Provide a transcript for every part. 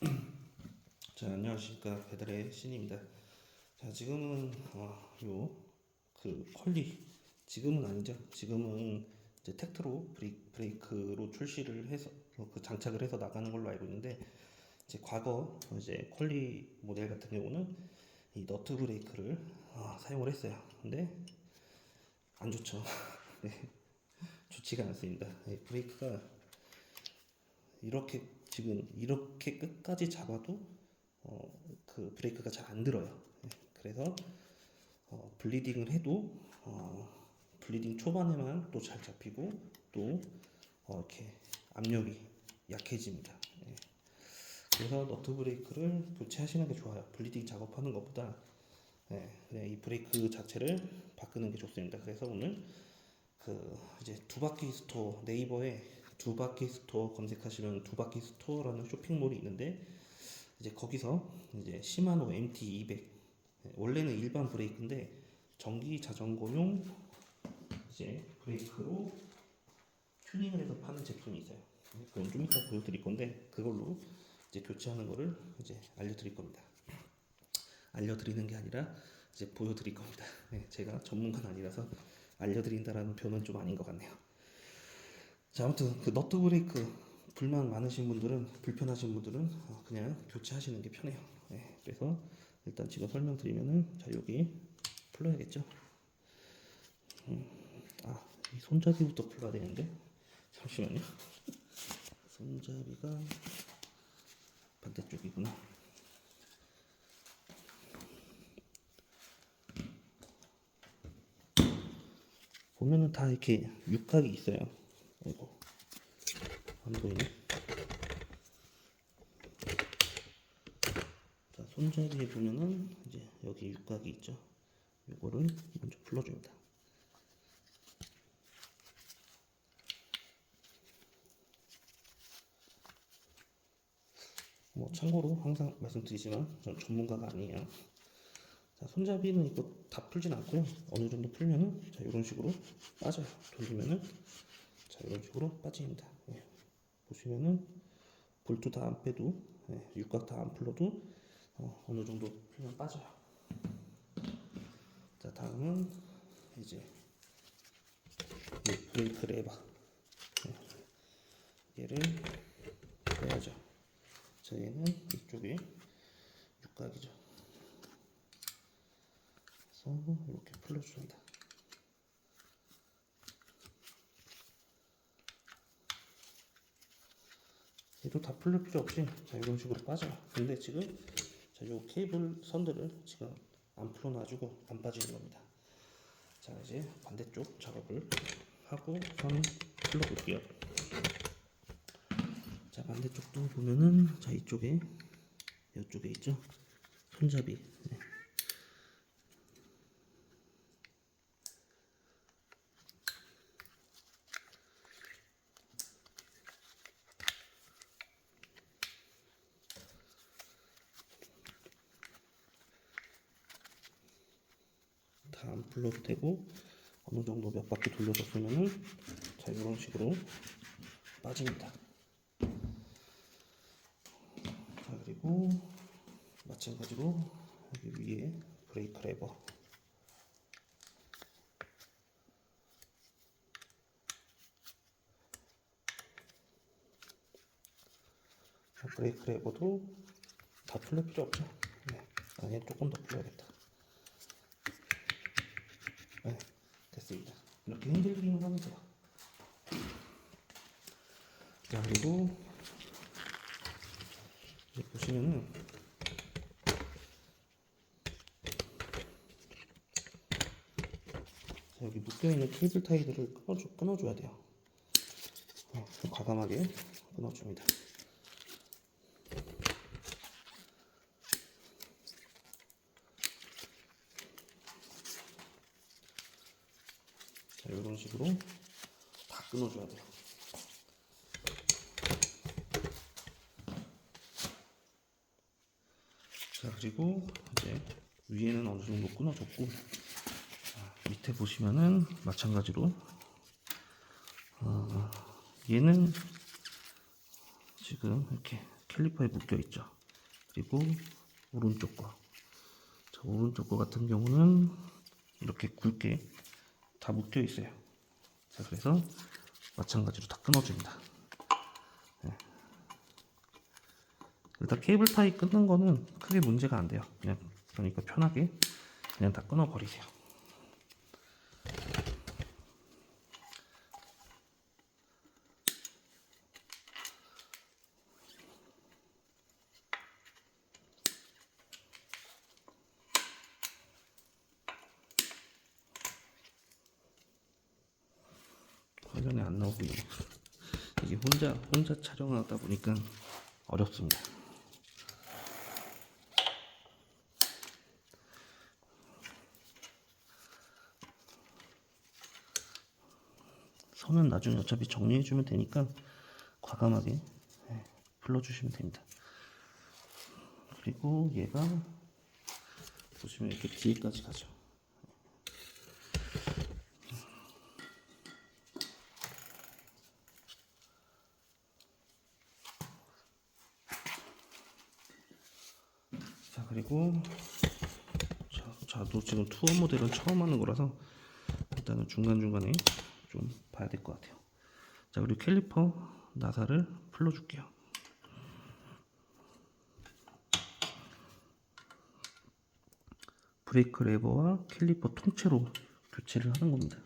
자, 안녕하십니까. 배달의 신입니다. 자, 지금은 퀄리 지금은 아니죠. 지금은 이제 텍트로 브레이크로 출시를 해서 그 장착을 해서 나가는 걸로 알고 있는데, 이제 과거 이제 퀄리 모델 같은 경우는 이 너트 브레이크를 사용을 했어요. 근데 안 좋죠. 네, 좋지가 않습니다. 브레이크가 이렇게 지금 이렇게 끝까지 잡아도 그 브레이크가 잘 안 들어요. 그래서 블리딩을 해도 블리딩 초반에만 또 잘 잡히고 또 이렇게 압력이 약해집니다. 예. 그래서 너트 브레이크를 교체하시는 게 좋아요. 블리딩 작업하는 것보다 그냥 이 브레이크 자체를 바꾸는 게 좋습니다. 그래서 오늘 이제 두바퀴 스토어, 네이버에 두바퀴 스토어 검색하시면 두바퀴 스토어라는 쇼핑몰이 있는데, 이제 거기서 이제 시마노 MT200, 원래는 일반 브레이크인데 전기 자전거용 이제 브레이크로 튜닝을 해서 파는 제품이 있어요. 그건 좀 이따 보여드릴 건데, 그걸로 이제 교체하는 거를 이제 알려드릴 겁니다. 알려드리는 게 아니라 이제 보여드릴 겁니다. 네, 제가 전문가는 아니라서 알려드린다라는 표현은 좀 아닌 것 같네요. 자, 아무튼 그 너트 브레이크 불만 많으신 분들은, 불편하신 분들은 그냥 교체하시는 게 편해요. 네, 그래서 일단 지금 설명드리면은, 자, 여기 풀러야겠죠. 이 손잡이부터 풀어야 되는데, 잠시만요. 손잡이가 반대쪽이구나. 보면은 다 이렇게 육각이 있어요. 아이고, 안 보이네. 자, 손잡이에 보면은 이제 여기 육각이 있죠. 이거를 먼저 풀어줍니다. 뭐 참고로 항상 말씀드리지만 전 전문가가 아니에요. 자, 손잡이는 이거 다 풀진 않고요. 어느 정도 풀면은 자, 이런 식으로 빠져요. 돌리면은 자, 이런 식으로 빠집니다. 예. 보시면은 볼트 다 안 빼도, 육각 다 안 풀러도 어느 정도 풀면 빠져요. 자, 다음은 이제 이 브레이크 레버, 얘를 빼야죠. 자, 얘는 이쪽에 육각이죠. 그래서 이렇게 풀러줍니다. 얘도 다 풀릴 필요 없이 자, 이런 식으로 빠져요. 근데 지금 자, 요 케이블 선들을 지금 안 풀어놔주고 안 빠지는 겁니다. 자, 이제 반대쪽 작업을 하고 선 풀러볼게요. 자, 반대쪽도 보면은 자, 이쪽에 있죠, 손잡이. 다 안 풀러도 되고, 어느 정도 몇 바퀴 돌려줬으면은 자, 이런 식으로 빠집니다. 자, 그리고 마찬가지로 여기 위에 브레이크 레버, 브레이크 레버도 다 풀릴 필요 없죠. 아니, 조금 더 풀어야겠다. 네, 됐습니다. 이렇게 흔들기만 하면 돼요. 자, 그리고 이제 보시면은 자, 여기 묶여있는 케이블 타이들을 끊어줘야 돼요. 과감하게 끊어줍니다. 자, 이런 식으로 다 끊어줘야 돼요. 자, 그리고 이제 위에는 어느 정도 끊어줬고, 밑에 보시면은 마찬가지로 얘는 지금 이렇게 캘리퍼에 묶여 있죠. 그리고 오른쪽 거. 자, 오른쪽 거 같은 경우는 이렇게 굵게 다 묶여 있어요. 자, 그래서 마찬가지로 다 끊어줍니다. 네. 일단 케이블 타이 끊는 거는 크게 문제가 안 돼요. 그냥 그러니까 편하게 그냥 다 끊어버리세요. 화면에 안 나오고 이게 혼자 촬영하다 보니까 어렵습니다. 선은 나중에 어차피 정리해주면 되니까 과감하게 풀러주시면 됩니다. 그리고 얘가 보시면 이렇게 뒤에까지 가죠. 자, 그리고 자도 지금 투어 모델은 처음 하는 거라서 일단은 중간중간에 좀 봐야 될 것 같아요. 자, 그리고 캘리퍼 나사를 풀러줄게요. 브레이크 레버와 캘리퍼 통째로 교체를 하는 겁니다.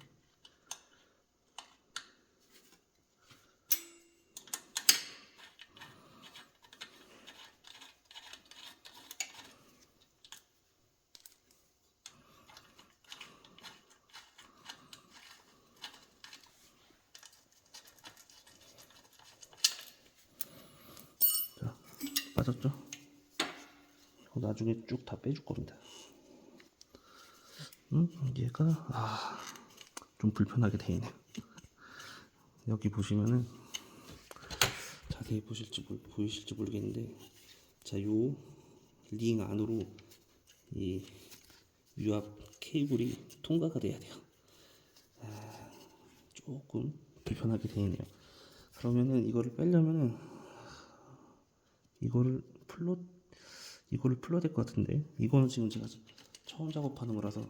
자, 빠졌죠? 나중에 쭉 다 빼줄 겁니다. 얘가 좀 불편하게 돼 있네요. 여기 보시면은 자세히 보이실지 모르겠는데, 자, 요 링 안으로 이 유압 케이블이 통과가 돼야 돼요. 조금 불편하게 돼 있네요. 그러면은 이거를 빼려면은 이거를 풀어야 될 것 같은데, 이거는 지금 제가 처음 작업하는 거라서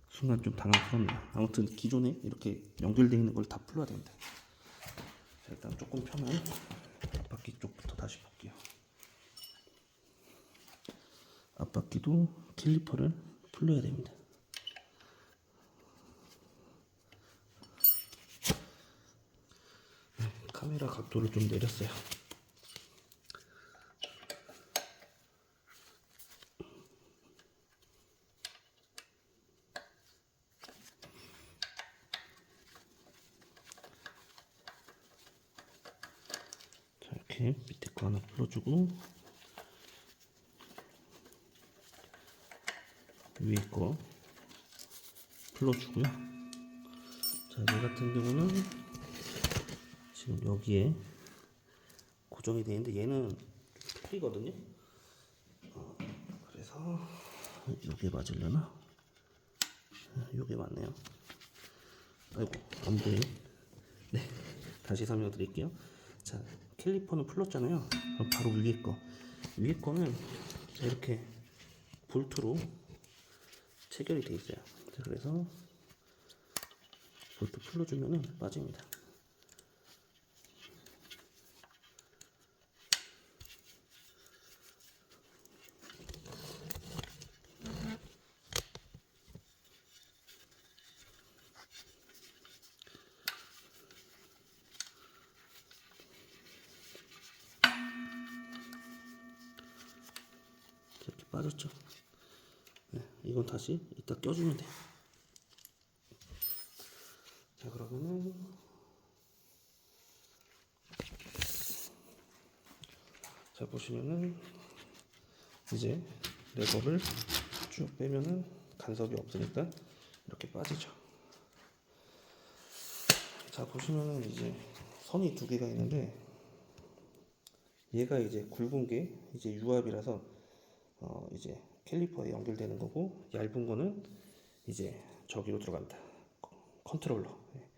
순간 좀 당황스럽네요. 아무튼 기존에 이렇게 연결되어 있는 걸 다 풀어야 됩니다. 자, 일단 조금 펴면 앞바퀴 쪽부터 다시 볼게요. 앞바퀴도 캘리퍼를 풀러야 됩니다. 카메라 각도를 좀 내렸어요. 자, 이렇게 밑에 거 하나 풀어주고 위에 거 풀어주고요. 자, 얘 같은 경우는 지금 여기에 고정이 되어 있는데 얘는 풀이거든요. 그래서 이게 맞으려나? 이게 맞네요. 아이고, 안 보이네. 네, 다시 설명드릴게요. 자, 캘리퍼는 풀었잖아요. 그럼 바로 위에 거는 자, 이렇게 볼트로 체결이 돼 있어요. 자, 그래서 볼트 풀어주면은 빠집니다. 이렇게 빠졌죠. 네, 이건 다시 이따 껴주면 돼요. 자, 그러면은 자, 보시면은 이제 레버를 쭉 빼면은 간섭이 없으니까 이렇게 빠지죠. 자, 보시면은 이제 선이 두 개가 있는데 얘가 이제 굵은 게 이제 유압이라서 이제 캘리퍼에 연결되는 거고, 얇은 거는 이제 저기로 들어갑니다. 컨트롤러. 네.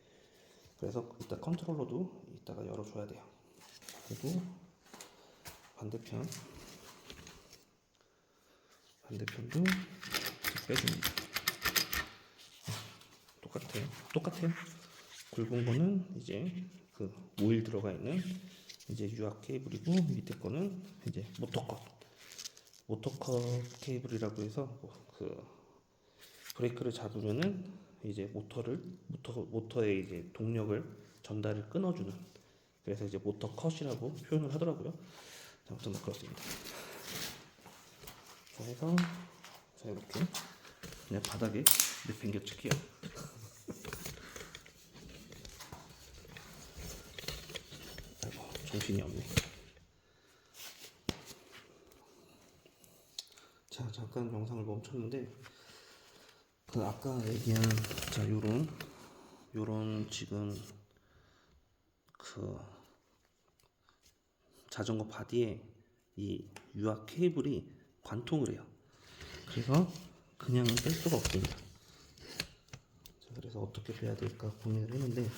그래서 이따 컨트롤러도 이따가 열어줘야 돼요. 그리고 반대편도 빼줍니다. 똑같아요. 굵은 거는 이제 그 오일 들어가 있는 이제 유압 케이블이고, 밑에 거는 이제 모터컷 케이블이라고 해서 그 브레이크를 잡으면은 이제 모터의 이제 동력을 전달을 끊어주는, 그래서 이제 모터컷이라고 표현을 하더라고요. 아무튼 뭐 그렇습니다. 자, 해서 자, 이렇게 그냥 바닥에 내팽겨칠게요. 아이고, 정신이 없네. 자, 잠깐 영상을 멈췄는데, 그 아까 얘기한 자, 요런 지금 그 자전거 바디에 이 유압 케이블이 관통을 해요. 그래서 그냥 뺄 수가 없습니다. 자, 그래서 어떻게 빼야 될까 고민을 했는데,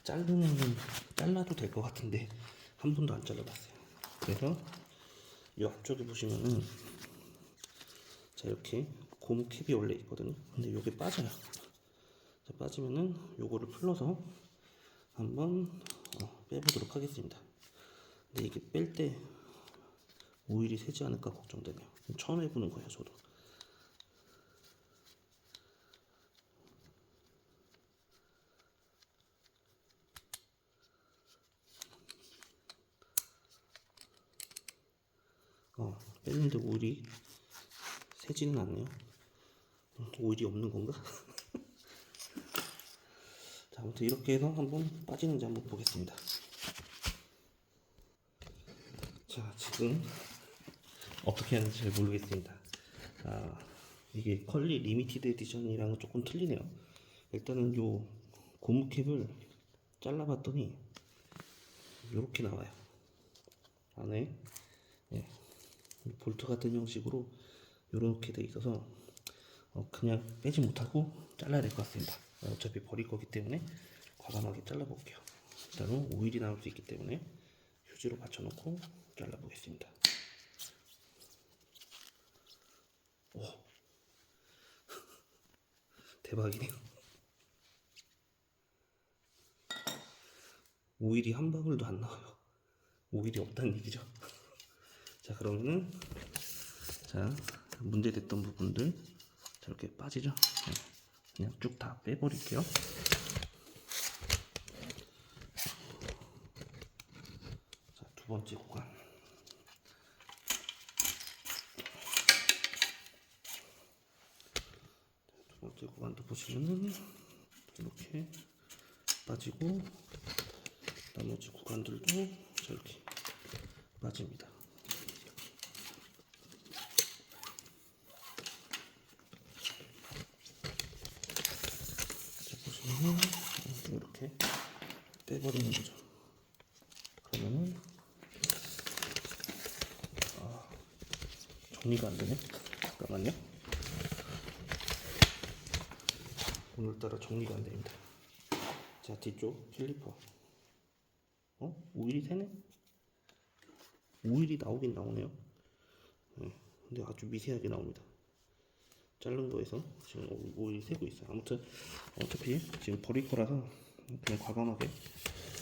잘라도 될 것 같은데 한 번도 안 잘라봤어요. 그래서 이 앞쪽에 보시면은 자, 이렇게 고무 캡이 원래 있거든요. 근데 요게 빠져요. 자, 빠지면은 요거를 풀러서 한번 빼보도록 하겠습니다. 근데 이게 뺄 때 오일이 새지 않을까 걱정되네요. 처음 해보는 거예요, 저도. 뺐는데 오일이 새지는 않네요. 오일이 없는 건가? 자, 아무튼 이렇게 해서 한번 빠지는지 한번 보겠습니다. 자, 지금 어떻게 하는지 잘 모르겠습니다. 이게 컬리 리미티드 에디션이랑은 조금 틀리네요. 일단은 요 고무 캡을 잘라봤더니 이렇게 나와요. 안에 볼트 같은 형식으로 이렇게 돼 있어서 그냥 빼지 못하고 잘라야 될 것 같습니다. 어차피 버릴 거기 때문에 과감하게 잘라볼게요. 일단은 오일이 나올 수 있기 때문에 휴지로 받쳐놓고 잘라보겠습니다. 오, 대박이네요. 오일이 한 방울도 안 나와요. 오일이 없다는 얘기죠. 자, 그러면은 자, 문제됐던 부분들 저렇게 빠지죠. 그냥 쭉 다 빼버릴게요. 자, 두 번째 구간. 두 번째 구간도 보시면은 이렇게 빠지고, 나머지 구간들도 저렇게 빠집니다. 자, 보시면은 이렇게 빼버리는 거죠. 그러면은 정리가 안 되네. 잠깐만요. 오늘따라 정리가 안 됩니다. 자, 뒤쪽 캘리퍼. 오일이 새네? 오일이 나오긴 나오네요. 근데 아주 미세하게 나옵니다. 자른 거에서 지금 오일이 새고 있어요. 아무튼 어차피 지금 버릴 거라서 그냥 과감하게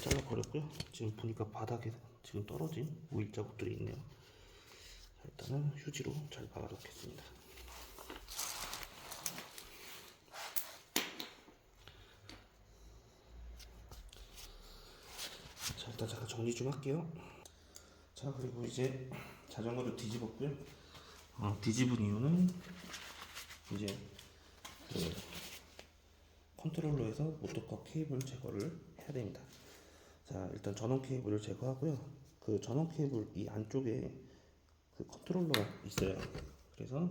잘라 버렸고요. 지금 보니까 바닥에 지금 떨어진 오일 자국들이 있네요. 자, 일단은 휴지로 잘 박아놓겠습니다. 자, 일단 제가 정리 좀 할게요. 자, 그리고 이제 자전거를 뒤집었고요. 뒤집은 이유는 이제 그 컨트롤러에서 모터컷 케이블 제거를 해야 됩니다. 자, 일단 전원 케이블을 제거하고요. 그 전원 케이블 이 안쪽에 그 컨트롤러가 있어요. 그래서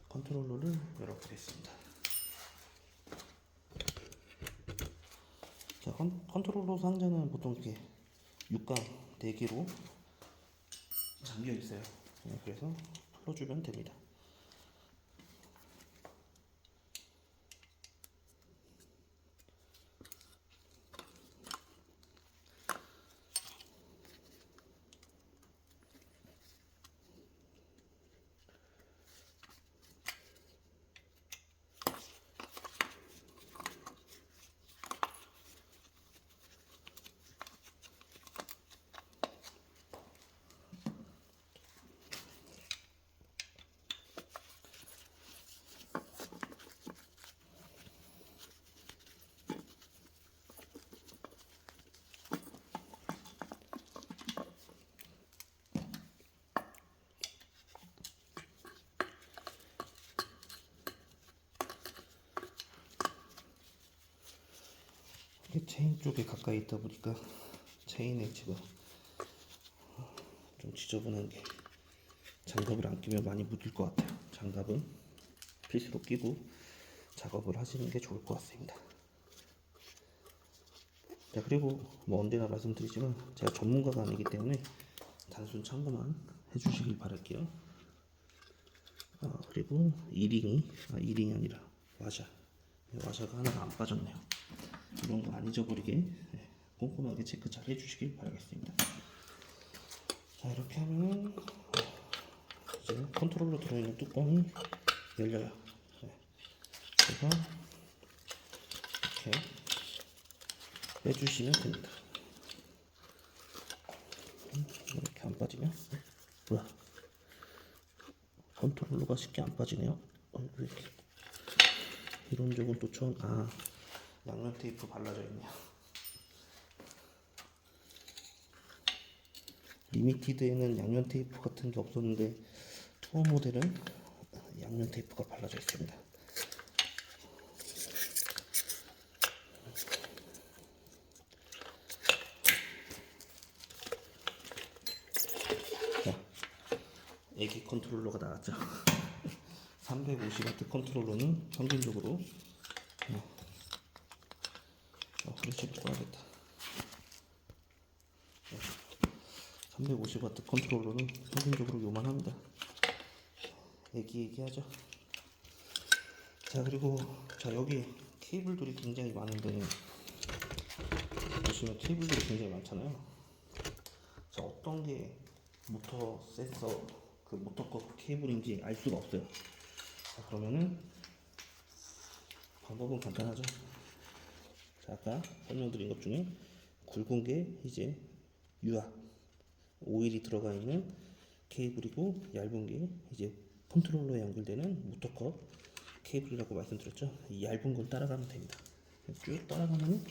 컨트롤러를 열어보겠습니다. 자, 컨트롤러 상자는 보통 이렇게 육각 4개로 잠겨 있어요. 그래서 풀어주면 됩니다. 이게 체인 쪽에 가까이 있다 보니까 체인 엣지가 좀 지저분한 게 장갑을 안 끼면 많이 묻을 것 같아요. 장갑은 필수로 끼고 작업을 하시는 게 좋을 것 같습니다. 자, 그리고 뭐 언제나 말씀드리지만 제가 전문가가 아니기 때문에 단순 참고만 해주시길 바랄게요. 그리고 이링이 아니라 와샤가 하나가 안 빠졌네요. 이런 거 안 잊어버리게 꼼꼼하게 체크 잘 해주시길 바라겠습니다. 자, 이렇게 하면은 이제 컨트롤러 들어있는 뚜껑이 열려요. 그래서 이렇게 빼주시면 됩니다. 이렇게 안 빠지면 뭐야? 컨트롤러가 쉽게 안 빠지네요. 왜 이렇게 이런 적은 또 처음. 양면 테이프 발라져 있네요. 리미티드에는 양면 테이프 같은 게 없었는데 투어 모델은 양면 테이프가 발라져 있습니다. 자, 애기 컨트롤러가 나왔죠. 350W 컨트롤러는 평균적으로 프레시를 꺼야겠다. 350W 컨트롤러는 평균적으로 요만합니다. 애기하죠. 자, 그리고 여기 케이블들이 굉장히 많은데 보시면 케이블들이 굉장히 많잖아요. 자, 어떤 게 모터 센서 그 모터 거 케이블인지 알 수가 없어요. 자, 그러면은 방법은 간단하죠. 자, 아까 설명드린 것 중에 굵은 게 이제 유압 오일이 들어가 있는 케이블이고, 얇은 게 이제 컨트롤러에 연결되는 모터컵 케이블이라고 말씀드렸죠. 이 얇은 걸 따라가면 됩니다. 쭉 따라가면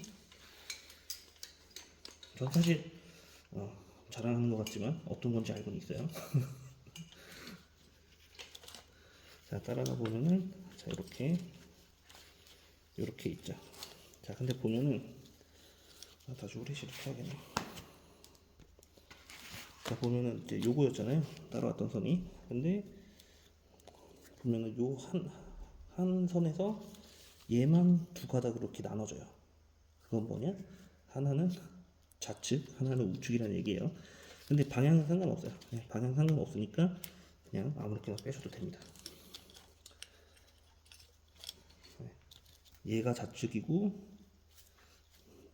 전 사실 자랑하는 것 같지만 어떤 건지 알고는 있어요. 자, 따라가 보면은 자, 이렇게 있죠. 자, 근데 보면은 다시 후레쉬를 켜야겠네. 자, 보면은 이제 요거였잖아요. 따라왔던 선이. 근데 보면은 요 한 선에서 얘만 두 가닥으로 이렇게 나눠져요. 그건 뭐냐? 하나는 좌측, 하나는 우측이라는 얘기예요. 근데 방향은 상관없어요. 방향 상관없으니까 그냥 아무렇게나 빼셔도 됩니다. 얘가 좌측이고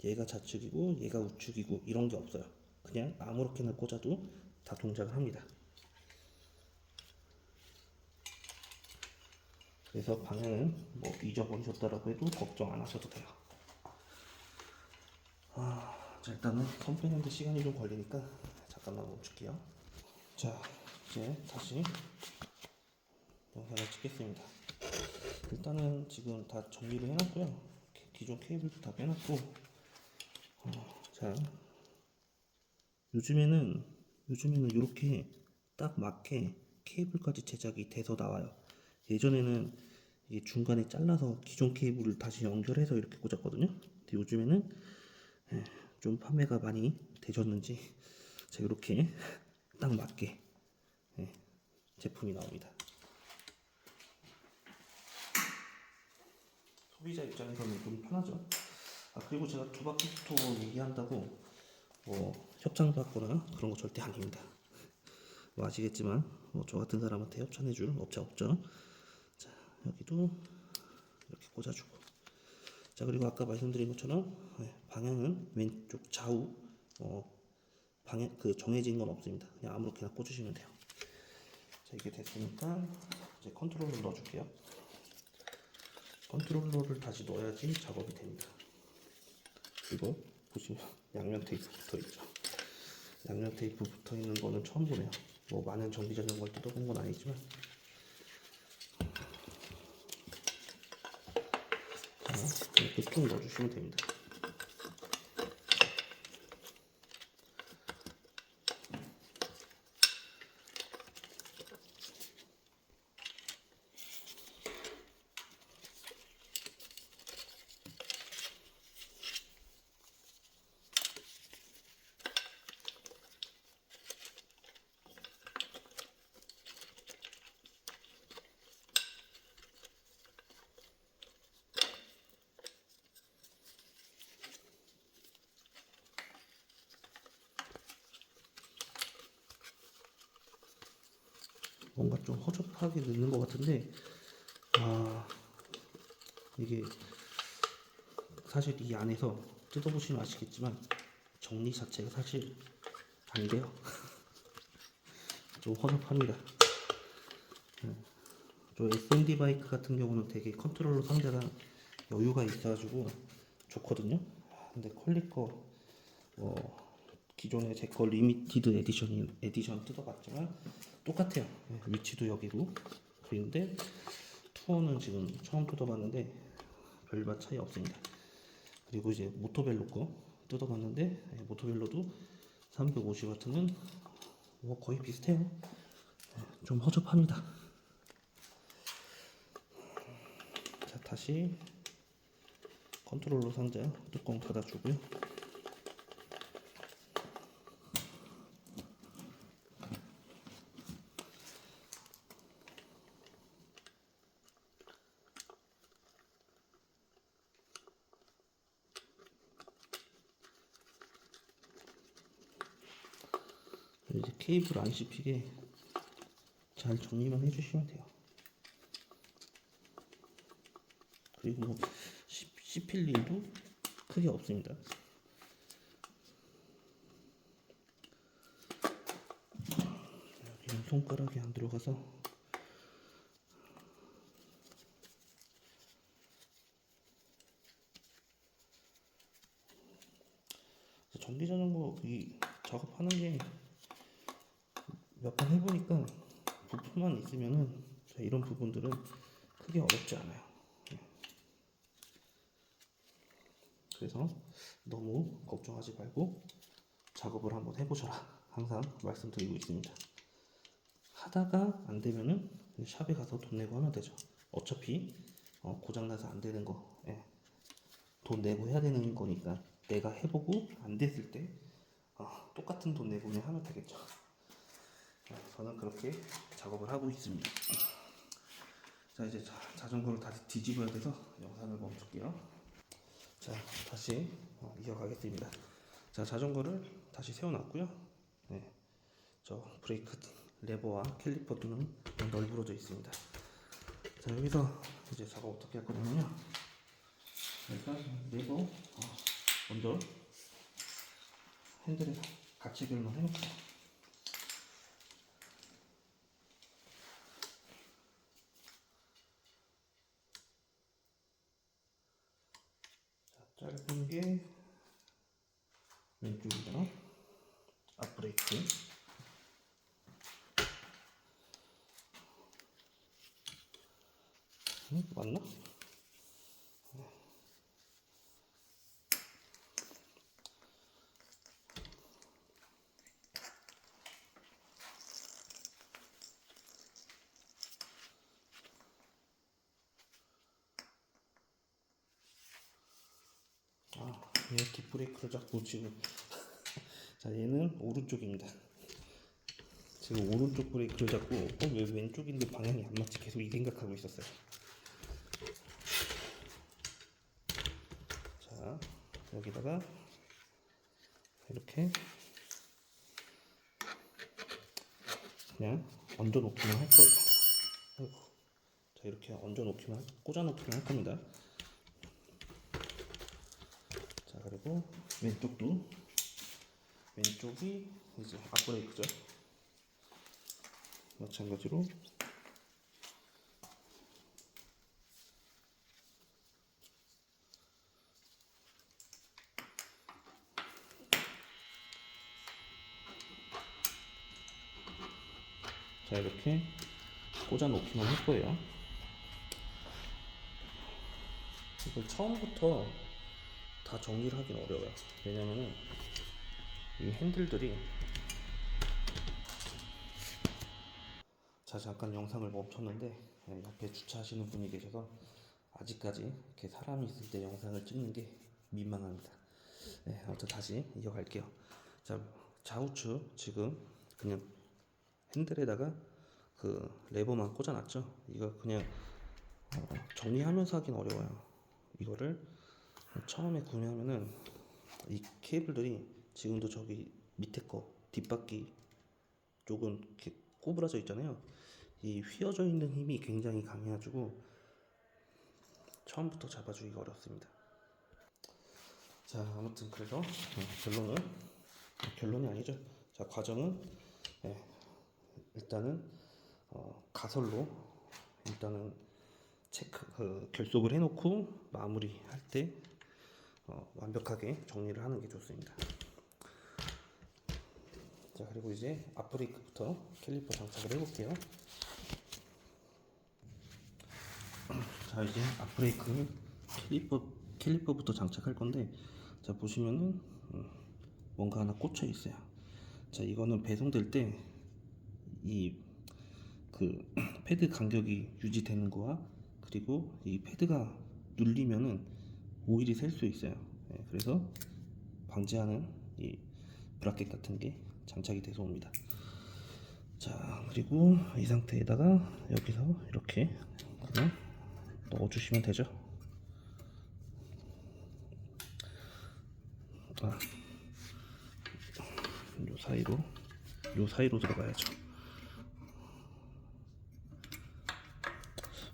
얘가 우측이고 이런 게 없어요. 그냥 아무렇게나 꽂아도 다 동작을 합니다. 그래서 방향은 뭐 잊어버리셨다라고 해도 걱정 안 하셔도 돼요. 자, 일단은 컴프레는데 시간이 좀 걸리니까 잠깐만 멈출게요. 자, 이제 다시 영상을 찍겠습니다. 일단은 지금 다 정리를 해놨고요. 기존 케이블도 다 빼놨고, 자, 요즘에는 이렇게 딱 맞게 케이블까지 제작이 돼서 나와요. 예전에는 이게 중간에 잘라서 기존 케이블을 다시 연결해서 이렇게 꽂았거든요. 근데 요즘에는 좀 판매가 많이 되셨는지 자, 이렇게 딱 맞게 제품이 나옵니다. 소비자 입장에서는 좀 편하죠. 그리고 제가 두 바퀴부터 얘기한다고 뭐 협찬 받거나 그런 거 절대 아닙니다. 뭐 아시겠지만 저 같은 사람한테 협찬해줄 업체 없죠. 자, 여기도 이렇게 꽂아주고, 자, 그리고 아까 말씀드린 것처럼 방향은 왼쪽 좌우 방향 정해진 건 없습니다. 그냥 아무렇게나 꽂으시면 돼요. 자, 이게 됐으니까 이제 컨트롤러 넣어줄게요. 컨트롤러를 다시 넣어야지 작업이 됩니다. 그리고 보시면 양면 테이프 붙어 있죠. 양면 테이프 붙어 있는 거는 처음 보네요. 뭐 많은 전기 전용걸 뜯어본 건 아니지만. 자, 이렇게 쭉 넣어주시면 됩니다. 뭔가 좀 허접하게 넣는 것 같은데, 아, 이게 사실 이 안에서 뜯어보시면 아시겠지만 정리 자체가 사실 안 돼요. 좀 허접합니다. 저 SMD 바이크 같은 경우는 되게 컨트롤러 상자가 여유가 있어가지고 좋거든요. 근데 퀄리 거 기존에 제 거 리미티드 에디션 뜯어봤지만 똑같아요. 위치도 여기고. 그런데 투어는 지금 처음 뜯어봤는데 별반 차이 없습니다. 그리고 이제 모토벨로 거 뜯어봤는데 모토벨로도 350W는 뭐 거의 비슷해요. 좀 허접합니다. 자, 다시 컨트롤러 상자 뚜껑 닫아주고요. 이제 케이블 안 씹히게 잘 정리만 해주시면 돼요. 그리고 뭐 씹힐 일도 크게 없습니다. 여기는 손가락이 안 들어가서 전기자전거 이 작업하는 게 몇 번 해보니까 부품만 있으면은 이런 부분들은 크게 어렵지 않아요. 그래서 너무 걱정하지 말고 작업을 한번 해보셔라 항상 말씀드리고 있습니다. 하다가 안 되면은 샵에 가서 돈 내고 하면 되죠. 어차피 고장나서 안 되는 거 돈 내고 해야 되는 거니까 내가 해보고 안 됐을 때 똑같은 돈 내고 그냥 하면 되겠죠. 저는 그렇게 작업을 하고 있습니다. 자, 이제 자전거를 다시 뒤집어야 돼서 영상을 멈출게요. 자, 다시 이어가겠습니다. 자, 자전거를 다시 세워놨고요. 네, 저 브레이크 레버와 캘리퍼들은 널브러져 있습니다. 자, 여기서 이제 작업 어떻게 할 거냐면요. 일단 레버 먼저 핸들에 같이 연결만 해놓고, 짧은 게 왼쪽이죠. 앞브레이크. 맞나? 얘 뒷브레이크를 잡고 지금 자, 얘는 오른쪽입니다. 지금 오른쪽 브레이크를 잡고 왜 왼쪽인데 방향이 안 맞지 계속 이 생각하고 있었어요. 자, 여기다가 이렇게 그냥 얹어 놓기만 할 거예요. 아이고. 자, 이렇게 얹어 놓기만 꽂아 놓기만 할 겁니다. 자, 그리고 왼쪽이 이제 앞브레이크죠. 마찬가지로 자, 이렇게 꽂아 놓기만 할 거예요. 이걸 처음부터 다 정리를 하긴 어려워요. 왜냐면은 이 핸들들이, 자, 잠깐 영상을 멈췄는데 옆에 주차하시는 분이 계셔서 아직까지 이렇게 사람이 있을 때 영상을 찍는 게 민망합니다. 네, 아무튼 다시 이어갈게요. 자, 좌우측 지금 그냥 핸들에다가 그 레버만 꽂아놨죠. 이거 그냥 정리하면서 하긴 어려워요. 이거를 처음에 구매하면은 이 케이블들이 지금도 저기 밑에 거 뒷바퀴 쪽은 이렇게 꼬부라져 있잖아요. 이 휘어져 있는 힘이 굉장히 강해가지고 처음부터 잡아주기가 어렵습니다. 자, 아무튼 그래서 결론이 아니죠. 자, 과정은 예, 일단은 가설로 일단은 결속을 해놓고 마무리할 때 완벽하게 정리를 하는 게 좋습니다. 자, 그리고 이제 앞브레이크부터 캘리퍼 장착을 해볼게요. 자, 이제 앞브레이크 캘리퍼부터 장착할 건데, 자, 보시면은 뭔가 하나 꽂혀 있어요. 자, 이거는 배송될 때 이 패드 간격이 유지되는 거와, 그리고 이 패드가 눌리면은 오일이 셀 수 있어요. 네, 그래서 방지하는 이 브라켓 같은 게 장착이 돼서 옵니다. 자, 그리고 이 상태에다가 여기서 이렇게 그냥 넣어주시면 되죠. 요 사이로 들어가야죠.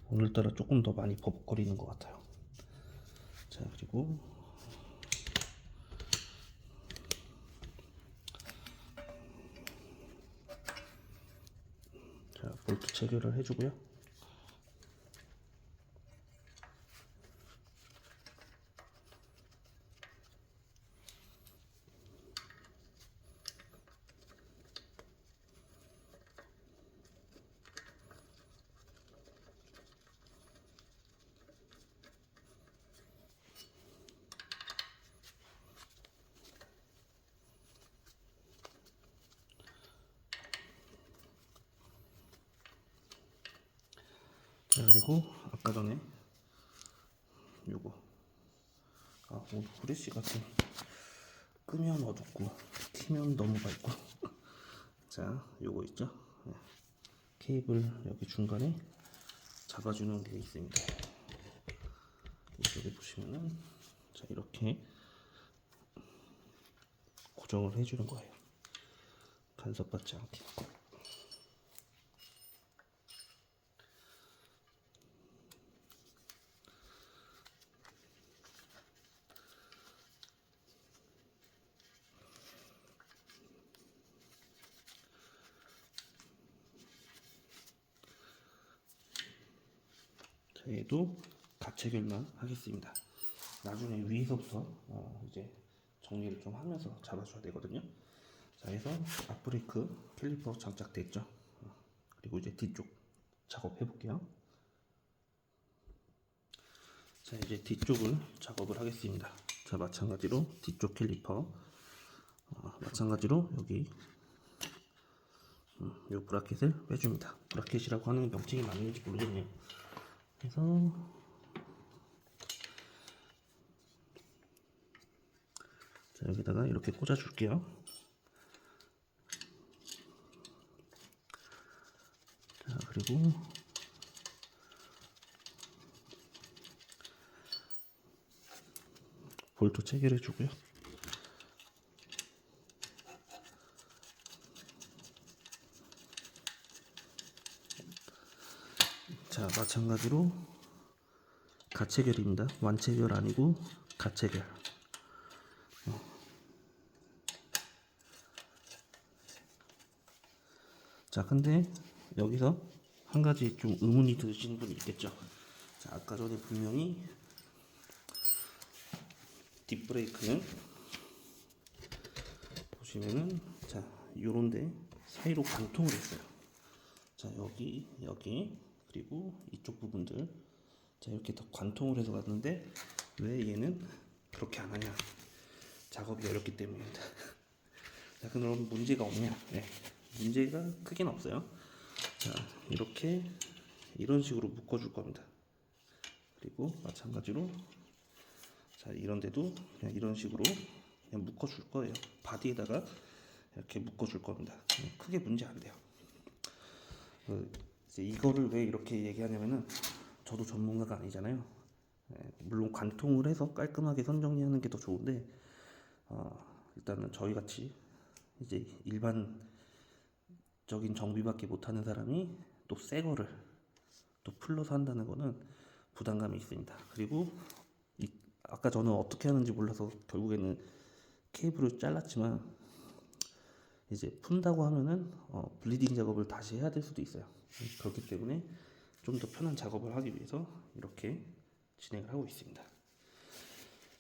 오늘따라 조금 더 많이 버벅거리는 것 같아요. 자, 그리고 자, 볼트 체결을 해주고요. 자, 그리고 아까 전에 요거 오늘 후레쉬가 좀 끄면 어둡고 키면 너무 밝고 자, 요거 있죠? 네. 케이블 여기 중간에 잡아주는 게 있습니다. 이쪽에 보시면은 자, 이렇게 고정을 해주는 거예요. 간섭받지 않게. 자, 얘도 가체결만 하겠습니다. 나중에 위에서부터 이제 정리를 좀 하면서 잡아줘야 되거든요. 자, 해서 앞브레이크 캘리퍼 장착됐죠. 그리고 이제 뒤쪽 작업해 볼게요. 자, 이제 뒤쪽을 작업을 하겠습니다. 자, 마찬가지로 뒤쪽 캘리퍼 마찬가지로 여기 이 브라켓을 빼줍니다. 브라켓이라고 하는 명칭이 맞는지 모르겠네요. 그래서 자, 여기다가 이렇게 꽂아 줄게요. 자, 그리고 볼트 체결해 주고요. 자, 마찬가지로 가체결입니다. 완체결 아니고 가체결. 자, 근데 여기서 한 가지 좀 의문이 드시는 분이 있겠죠. 자, 아까 전에 분명히 뒷브레이크는 보시면은 자, 요런데 사이로 관통을 했어요. 자, 여기 그리고 이쪽 부분들 자, 이렇게 더 관통을 해서 갔는데 왜 얘는 그렇게 안 하냐? 작업이 어렵기 때문입니다. 자, 그럼 문제가 없냐? 네, 문제가 크긴 없어요. 자, 이렇게 이런 식으로 묶어줄 겁니다. 그리고 마찬가지로 자, 이런데도 그냥 이런 식으로 그냥 묶어줄 거예요. 바디에다가 이렇게 묶어줄 겁니다. 크게 문제 안 돼요. 이제 이거를 왜 이렇게 얘기하냐면은 저도 전문가가 아니잖아요. 물론 관통을 해서 깔끔하게 선 정리하는 게 더 좋은데 일단은 저희 같이 이제 일반 법적인 정비밖에 못하는 사람이 또 새 거를 또 풀러서 한다는 거는 부담감이 있습니다. 그리고 아까 저는 어떻게 하는지 몰라서 결국에는 케이블을 잘랐지만 이제 푼다고 하면은 블리딩 작업을 다시 해야 될 수도 있어요. 그렇기 때문에 좀 더 편한 작업을 하기 위해서 이렇게 진행을 하고 있습니다.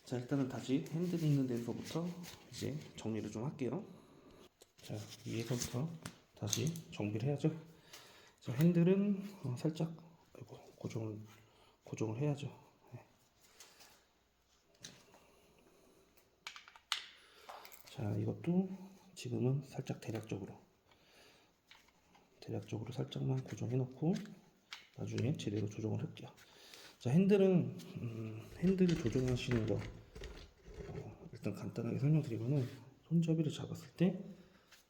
자, 일단은 다시 핸들이 있는 데서부터 이제 정리를 좀 할게요. 자, 위에서부터 다시 정비를 해야죠. 자, 핸들은 살짝 고정을 해야죠. 네. 자, 이것도 지금은 살짝 대략적으로 살짝만 고정해 놓고 나중에 제대로 조정을 할게요. 자, 핸들은 핸들을 조정하시는 거 일단 간단하게 설명드리면은 손잡이를 잡았을 때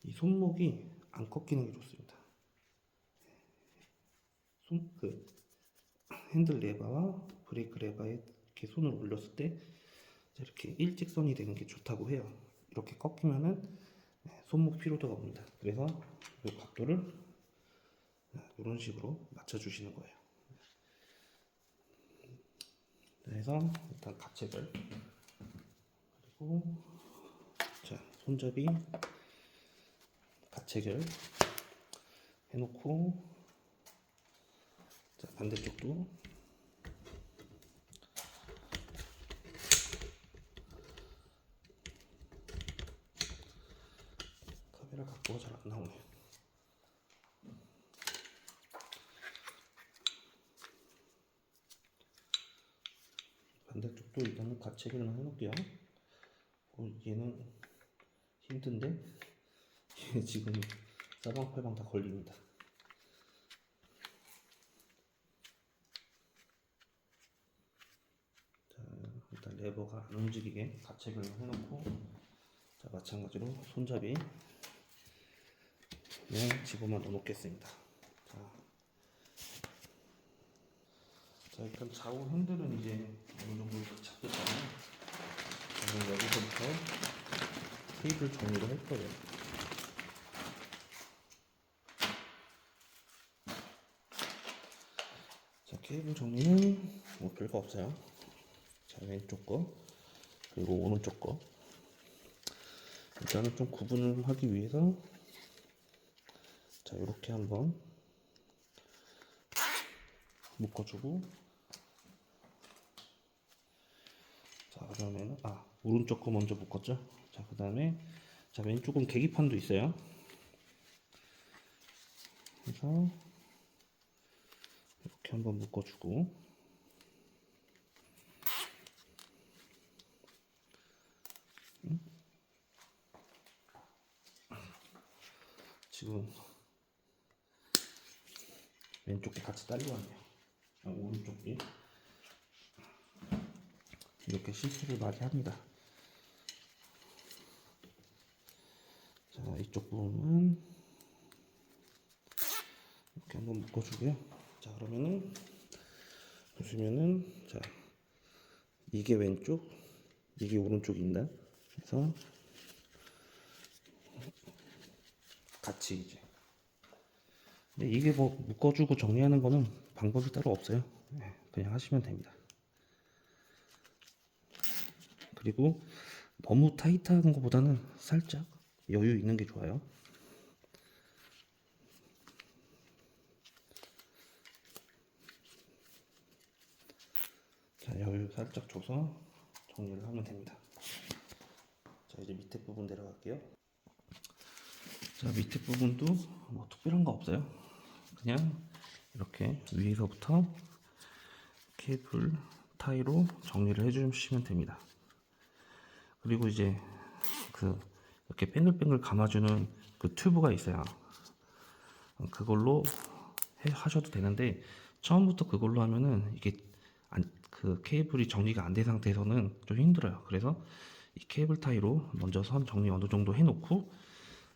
이 손목이 안 꺾이는 게 좋습니다. 핸들 레바와 브레이크 레바에 이렇게 손을 올렸을 때 이렇게 일직선이 되는 게 좋다고 해요. 이렇게 꺾이면은 손목 피로도가 옵니다. 그래서 이 각도를 이런 식으로 맞춰주시는 거예요. 그래서 일단 가책을 그리고 자, 손잡이 가책을 해놓고 자, 반대쪽도 카메라 각도가 잘 안 나오네요. 반대쪽도 일단은 가책을 해놓을게요. 얘는 힘든데 얘 지금 사방팔방 다 걸립니다. 자, 일단 레버가 안 움직이게 가책을 해놓고 자, 마찬가지로 손잡이 집어만 넣어 놓겠습니다. 자, 일단 좌우 핸들은 이제 어느 정도 잡혔잖아요. 저는 여기서부터 테이블 정리를 할 거예요. 자, 케이블 정리는 뭐 별거 없어요. 자, 왼쪽 거 그리고 오른쪽 거 일단은 좀 구분을 하기 위해서 자, 이렇게 한번 묶어주고 자, 그러면 오른쪽 거 먼저 묶었죠. 자, 그 다음에 자, 왼쪽은 계기판도 있어요. 그래서 이렇게 한번 묶어주고 지금 왼쪽 게 같이 딸려왔네요. 오른쪽 게 이렇게 실수를 많이 합니다. 자, 이쪽 부분은 이렇게 한번 묶어주고요. 자, 그러면은 보시면은 자, 이게 왼쪽, 이게 오른쪽입니다. 그래서 같이 이제 근데 이게 뭐 묶어주고 정리하는 거는 방법이 따로 없어요. 그냥 하시면 됩니다. 그리고 너무 타이트한 것보다는 살짝 여유 있는 게 좋아요. 자, 여유 살짝 줘서 정리를 하면 됩니다. 자, 이제 밑에 부분 내려갈게요. 자, 밑에 부분도 뭐 특별한 거 없어요. 그냥 이렇게 위에서부터 케이블 타이로 정리를 해주시면 됩니다. 그리고 이제 이렇게 뱅글뱅글 감아주는 그 튜브가 있어요. 그걸로 하셔도 되는데 처음부터 그걸로 하면은 이게 그 케이블이 정리가 안 된 상태에서는 좀 힘들어요. 그래서 이 케이블 타이로 먼저 선 정리 어느 정도 해놓고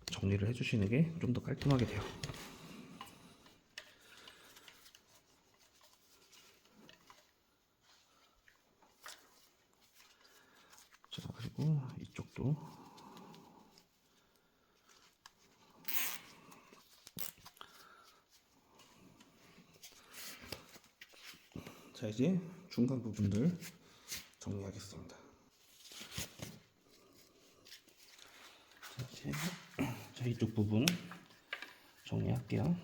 정리를 해주시는 게 좀 더 깔끔하게 돼요. 자, 그리고 이쪽도 자, 이제 중간 부분들 정리하겠습니다. 자, 이제 자, 이쪽 부분 정리할게요.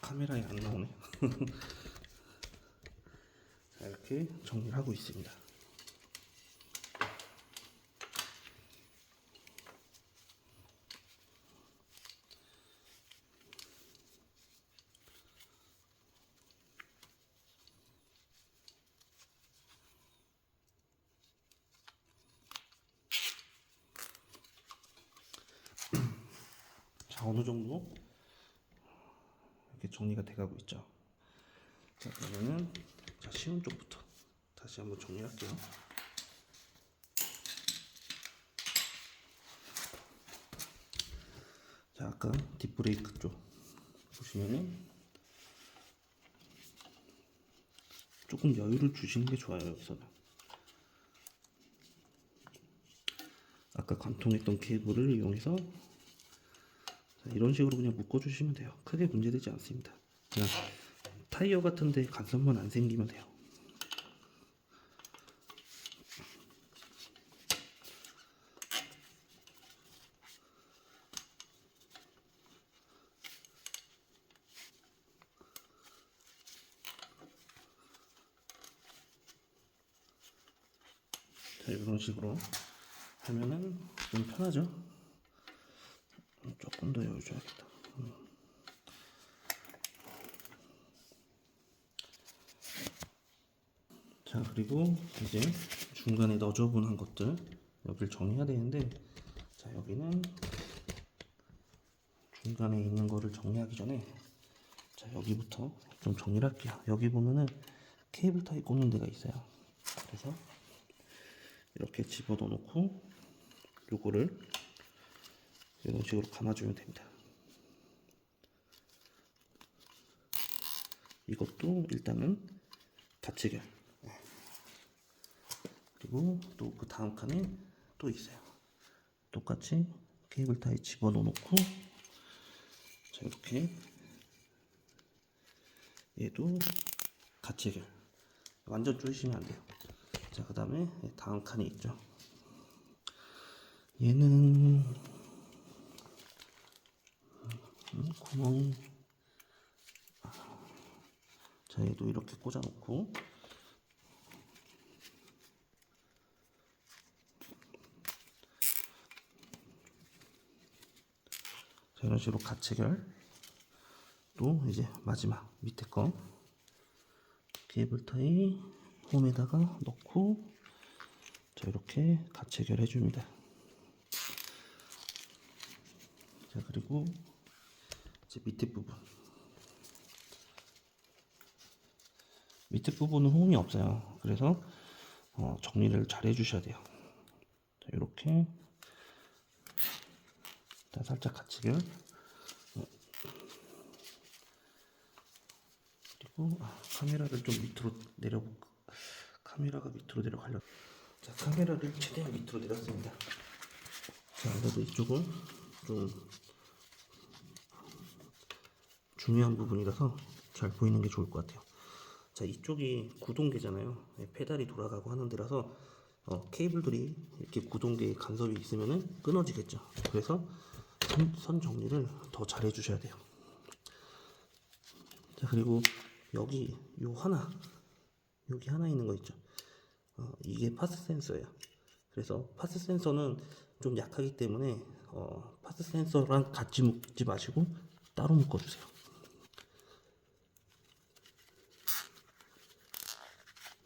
카메라에 안 나오네. 자, 이렇게 정리를 하고 있습니다. 자, 어느 정도 이렇게 정리가 돼가고 있죠. 자, 그러면은 자, 쉬운 쪽부터 다시 한번 정리할게요. 자, 아까 뒷브레이크 쪽 보시면은 조금 여유를 주시는 게 좋아요. 여기서는 아까 관통했던 케이블을 이용해서 이런 식으로 그냥 묶어주시면 돼요. 크게 문제되지 않습니다. 그냥 타이어 같은데 간섭만 안 생기면 돼요. 자, 이런 식으로 하면은 좀 편하죠. 조금 더 여유 줘야겠다. 자, 그리고 이제 중간에 너저분한 것들 여기를 정리해야 되는데, 자, 여기는 중간에 있는 거를 정리하기 전에 자, 여기부터 좀 정리를 할게요. 여기 보면은 케이블 타이 꽂는 데가 있어요. 그래서 이렇게 집어넣어 놓고 요거를 이런 식으로 감아주면 됩니다. 이것도 일단은 닫히게. 그리고 또 그 다음 칸에 또 있어요. 똑같이 케이블 타이 집어넣어 놓고 자, 이렇게 얘도 같이 해결. 완전 조이시면 안 돼요. 자, 그 다음에 다음 칸이 있죠. 얘는 구멍. 자, 얘도 이렇게 꽂아 놓고 자, 이런 식으로 가체결. 또 이제 마지막 밑에 거 케이블 타이 홈에다가 넣고 자, 이렇게 가체결 해줍니다. 자, 그리고 이제 밑에 부분은 홈이 없어요. 그래서 정리를 잘 해주셔야 돼요. 자, 이렇게 살짝 가체결. 그리고 카메라를 좀 밑으로 내려볼까? 카메라가 밑으로 내려가려고. 자, 카메라를 최대한 밑으로 내렸습니다. 자, 그래도 이쪽은 좀 중요한 부분이라서 잘 보이는 게 좋을 것 같아요. 자, 이쪽이 구동계잖아요. 페달이 돌아가고 하는 데라서 케이블들이 이렇게 구동계에 간섭이 있으면은 끊어지겠죠. 그래서 선 정리를 더 잘 해주셔야 돼요. 자, 그리고 여기 여기 하나 있는 거 있죠. 이게 파스 센서예요. 그래서 파스 센서는 좀 약하기 때문에 파스 센서랑 같이 묶지 마시고 따로 묶어주세요.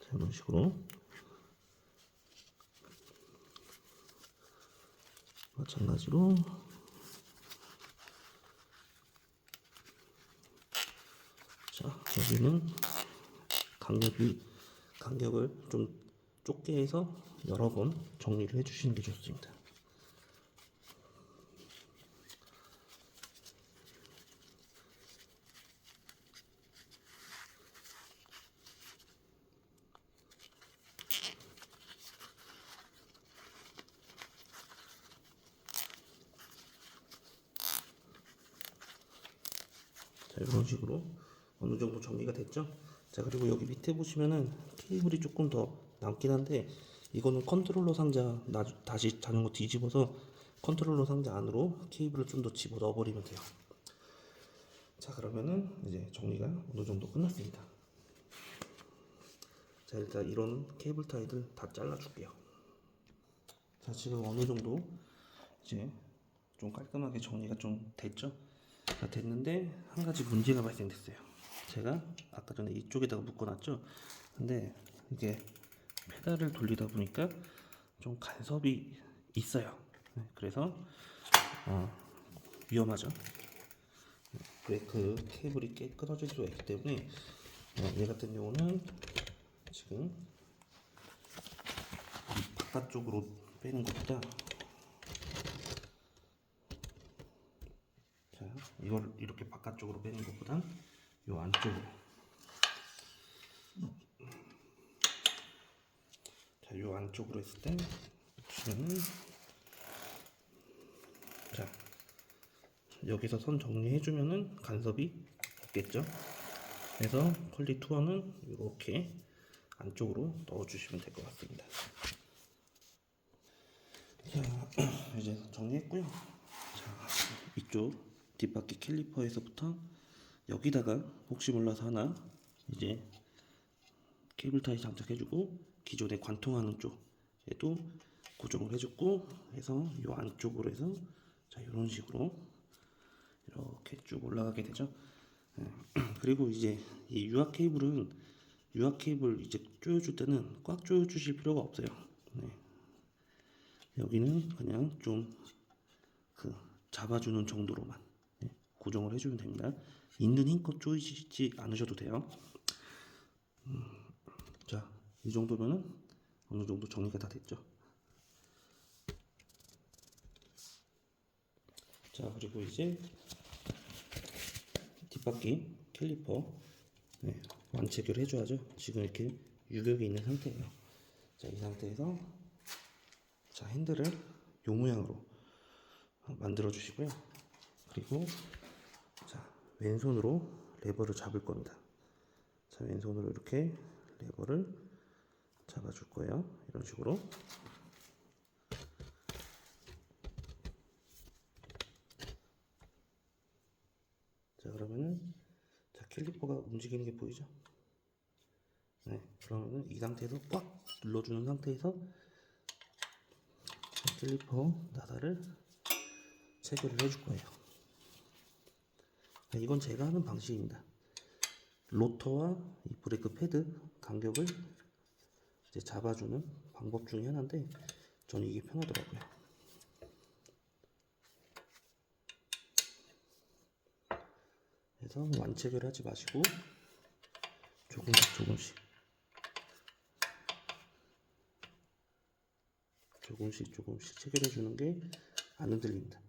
자, 이런 식으로 마찬가지로 여기는 간격을 좀 좁게 해서 여러 번 정리를 해주시는 게 좋습니다. 자, 이런 식으로 어느 정도 정리가 됐죠? 자, 그리고 여기 밑에 보시면은 케이블이 조금 더 남긴 한데, 이거는 컨트롤러 상자 다시 자전거 뒤집어서 컨트롤러 상자 안으로 케이블을 좀 더 집어 넣어 버리면 돼요. 자, 그러면은 이제 정리가 어느 정도 끝났습니다. 자, 일단 이런 케이블 타이들 다 잘라 줄게요. 자, 지금 어느 정도 이제 좀 깔끔하게 정리가 좀 됐죠? 자, 됐는데 한 가지 문제가 발생됐어요. 제가 아까 전에 이쪽에다가 묶어놨죠? 근데 이게 페달을 돌리다 보니까 좀 간섭이 있어요. 그래서 위험하죠. 브레이크 케이블이 끊어질 수가 있기 때문에 얘 같은 경우는 지금 바깥쪽으로 빼는 것보다, 자, 이걸 이렇게 바깥쪽으로 빼는 것보다 요 안쪽으로, 자, 요 안쪽으로 했을 때 보시면은, 자, 여기서 선 정리해주면은 간섭이 없겠죠. 그래서 퀄리 투어는 이렇게 안쪽으로 넣어주시면 될 것 같습니다. 자, 이제 정리했고요. 자, 이쪽 뒷바퀴 캘리퍼에서부터 여기다가 혹시 몰라서 하나 이제 케이블 타이 장착해주고, 기존에 관통하는 쪽에도 고정을 해줬고 해서 이 안쪽으로 해서, 자, 이런 식으로 이렇게 쭉 올라가게 되죠. 그리고 이제 이 유압 케이블 이제 조여줄 때는 꽉 조여주실 필요가 없어요. 네. 여기는 그냥 좀 잡아주는 정도로만 고정을 해주면 됩니다. 있는 힘껏 조이지 않으셔도 돼요. 자, 이 정도면은 어느 정도 정리가 다 됐죠. 자, 그리고 이제 뒷바퀴 캘리퍼 완체결 해줘야죠. 지금 이렇게 유격이 있는 상태예요. 자, 이 상태에서 자, 핸들을 요 모양으로 만들어 주시고요. 그리고 자, 왼손으로 레버를 잡을 겁니다. 자, 왼손으로 이렇게 레버를 잡아줄 거예요. 이런 식으로. 자, 그러면은 자, 캘리퍼가 움직이는 게 보이죠? 네, 그러면은 이 상태에서 꽉 눌러주는 상태에서 캘리퍼 나사를 체결을 해줄 거예요. 이건 제가 하는 방식입니다. 로터와 이 브레이크 패드 간격을 이제 잡아주는 방법 중에 하나인데, 저는 이게 편하더라고요. 그래서 완체결 하지 마시고 조금씩 체결해 주는 게 안 흔들립니다.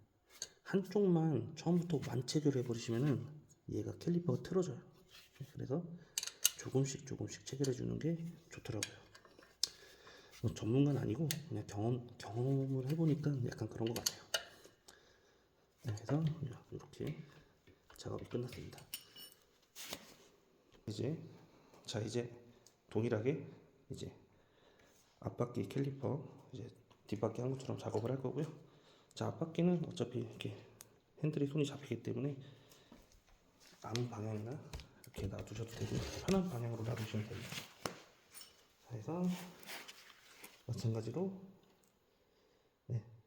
한쪽만 처음부터 완체결 해버리시면은 얘가 캘리퍼가 틀어져요. 그래서 조금씩 체결해 주는 게 좋더라고요. 뭐 전문가는 아니고 그냥 경험을 해보니까 약간 그런 것 같아요. 그래서 이렇게 작업이 끝났습니다. 이제 동일하게 이제 앞바퀴 캘리퍼 이제 뒷바퀴 한 것처럼 작업을 할 거고요. 자, 앞바퀴는 어차피 이렇게 핸들이 손이 잡히기 때문에 아무 방향이나 이렇게 놔두셔도 되고 편한 방향으로 놔두시면 됩니다. 그래서 마찬가지로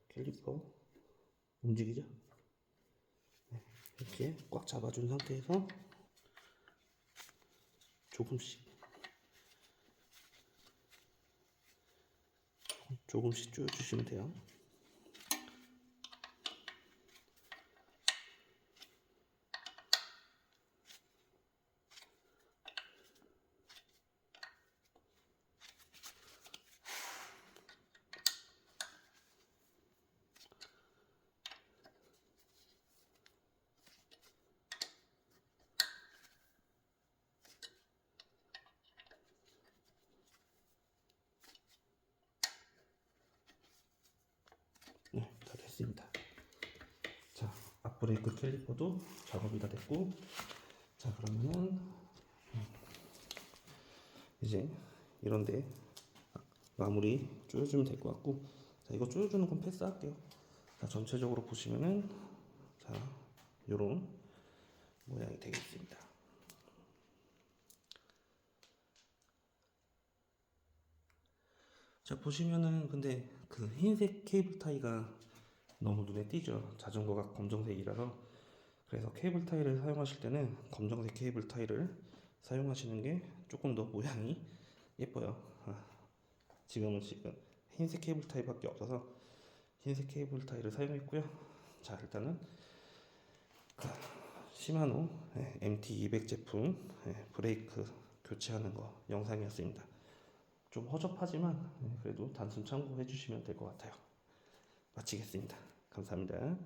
캘리퍼 움직이죠? 이렇게 꽉 잡아준 상태에서 조금씩 조여주시면 돼요. 됐습니다. 자, 앞브레이크 캘리퍼도 작업이 다 됐고, 자 그러면은 이제 이런데 마무리 조여주면 될 것 같고, 자 이거 조여주는 건 패스할게요. 자 전체적으로 보시면은 자 요런 모양이 되겠습니다. 자 보시면은 근데 그 흰색 케이블 타이가 너무 눈에 띄죠. 자전거가 검정색이라서. 그래서 케이블 타이를 사용하실 때는 검정색 케이블 타이를 사용하시는 게 조금 더 모양이 예뻐요. 지금 흰색 케이블 타이밖에 없어서 흰색 케이블 타이를 사용했고요. 자 일단은 시마노 MT200 제품 브레이크 교체하는 거 영상이었습니다. 좀 허접하지만 그래도 단순 참고해 주시면 될 것 같아요. 마치겠습니다. 감사합니다.